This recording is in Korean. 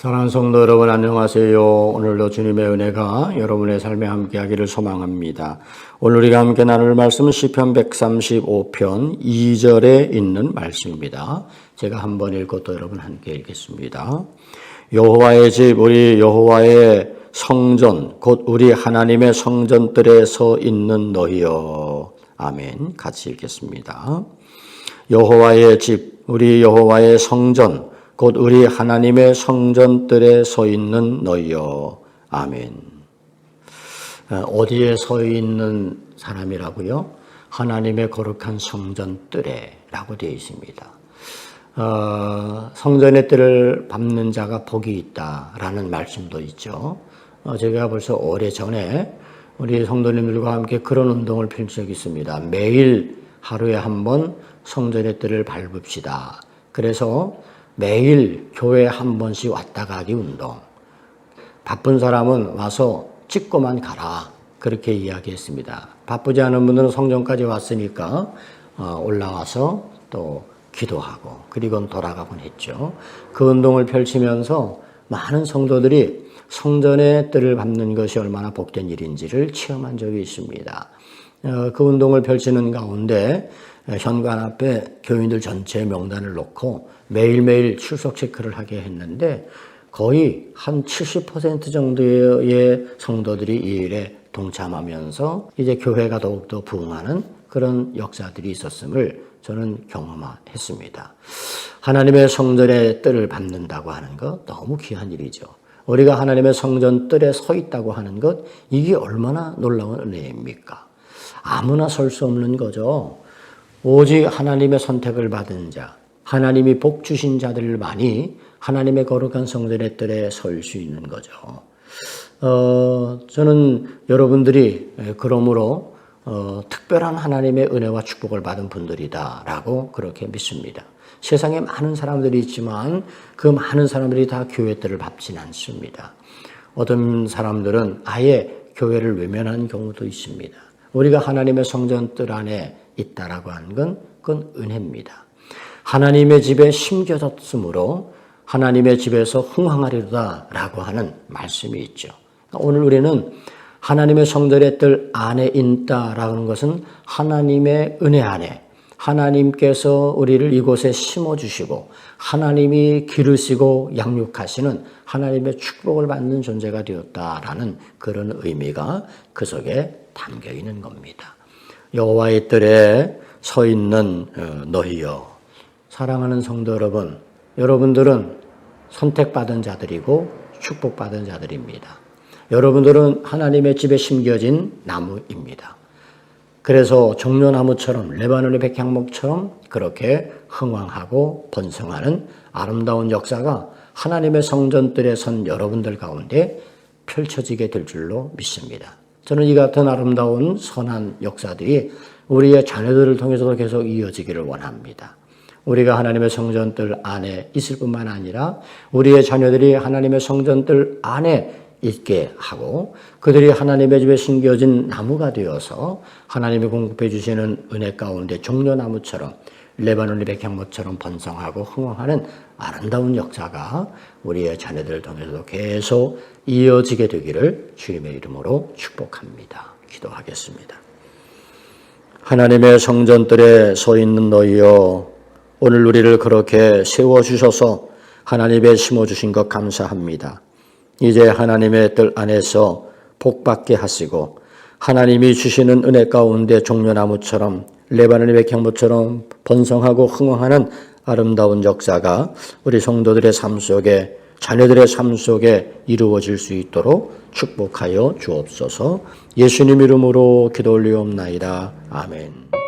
사랑하는 성도 여러분 안녕하세요. 오늘도 주님의 은혜가 여러분의 삶에 함께하기를 소망합니다. 오늘 우리가 함께 나눌 말씀은 시편 135편 2절에 있는 말씀입니다. 제가 한번 읽고 또 여러분 함께 읽겠습니다. 여호와의 집 우리 여호와의 성전 곧 우리 하나님의 성전들에 서 있는 너희여. 아멘. 같이 읽겠습니다. 여호와의 집 우리 여호와의 성전 곧 우리 하나님의 성전들에 서 있는 너희여. 아멘. 어디에 서 있는 사람이라고요? 하나님의 거룩한 성전들에라고 되어 있습니다. 성전의 뜰을 밟는 자가 복이 있다라는 말씀도 있죠. 제가 벌써 오래전에 우리 성도님들과 함께 그런 운동을 펼친 적이 있습니다. 매일 하루에 한 번 성전의 뜰을 밟읍시다. 그래서 매일 교회에 한 번씩 왔다 가기 운동. 바쁜 사람은 와서 찍고만 가라. 그렇게 이야기했습니다. 바쁘지 않은 분들은 성전까지 왔으니까 올라와서 또 기도하고 그리고 돌아가곤 했죠. 그 운동을 펼치면서 많은 성도들이 성전의 뜰을 밟는 것이 얼마나 복된 일인지를 체험한 적이 있습니다. 그 운동을 펼치는 가운데 현관 앞에 교인들 전체 명단을 놓고 매일매일 출석 체크를 하게 했는데 거의 한 70% 정도의 성도들이 이 일에 동참하면서 이제 교회가 더욱더 부흥하는 그런 역사들이 있었음을 저는 경험했습니다. 하나님의 성전의 뜰을 밟는다고 하는 것 너무 귀한 일이죠. 우리가 하나님의 성전 뜰에 서 있다고 하는 것 이게 얼마나 놀라운 은혜입니까? 아무나 설 수 없는 거죠. 오직 하나님의 선택을 받은 자, 하나님이 복 주신 자들만이 하나님의 거룩한 성전의 뜰에 설 수 있는 거죠. 저는 여러분들이 그러므로 특별한 하나님의 은혜와 축복을 받은 분들이다라고 그렇게 믿습니다. 세상에 많은 사람들이 있지만 그 많은 사람들이 다 교회 뜰을 밟지는 않습니다. 어떤 사람들은 아예 교회를 외면하는 경우도 있습니다. 우리가 하나님의 성전 뜰 안에 있다라고 하는 건 그건 은혜입니다. 하나님의 집에 심겨졌으므로 하나님의 집에서 흥황하리로다라고 하는 말씀이 있죠. 오늘 우리는 하나님의 성전의 뜰 안에 있다라고 하는 것은 하나님의 은혜 안에 하나님께서 우리를 이곳에 심어주시고 하나님이 기르시고 양육하시는 하나님의 축복을 받는 존재가 되었다라는 그런 의미가 그 속에 담겨 있는 겁니다. 여호와의 뜰에 서 있는 너희여. 사랑하는 성도 여러분, 여러분들은 선택받은 자들이고 축복받은 자들입니다. 여러분들은 하나님의 집에 심겨진 나무입니다. 그래서 종려나무처럼 레바논의 백향목처럼 그렇게 흥왕하고 번성하는 아름다운 역사가 하나님의 성전뜰에 선 여러분들 가운데 펼쳐지게 될 줄로 믿습니다. 저는 이 같은 아름다운 선한 역사들이 우리의 자녀들을 통해서도 계속 이어지기를 원합니다. 우리가 하나님의 성전뜰 안에 있을 뿐만 아니라 우리의 자녀들이 하나님의 성전뜰 안에 있게 하고 그들이 하나님의 집에 심겨진 나무가 되어서 하나님이 공급해 주시는 은혜 가운데 종려나무처럼 레바논의 백향목처럼 번성하고 흥황하는 아름다운 역사가 우리의 자녀들을 통해서도 계속 이어지게 되기를 주님의 이름으로 축복합니다. 기도하겠습니다. 하나님의 성전뜰에 서 있는 너희여, 오늘 우리를 그렇게 세워주셔서 하나님의 심어주신 것 감사합니다. 이제 하나님의 뜰 안에서 복받게 하시고 하나님이 주시는 은혜 가운데 종려나무처럼 레바논의 백향목처럼 번성하고 흥황하는 아름다운 역사가 우리 성도들의 삶 속에 자녀들의 삶 속에 이루어질 수 있도록 축복하여 주옵소서. 예수님 이름으로 기도 올리옵나이다. 아멘.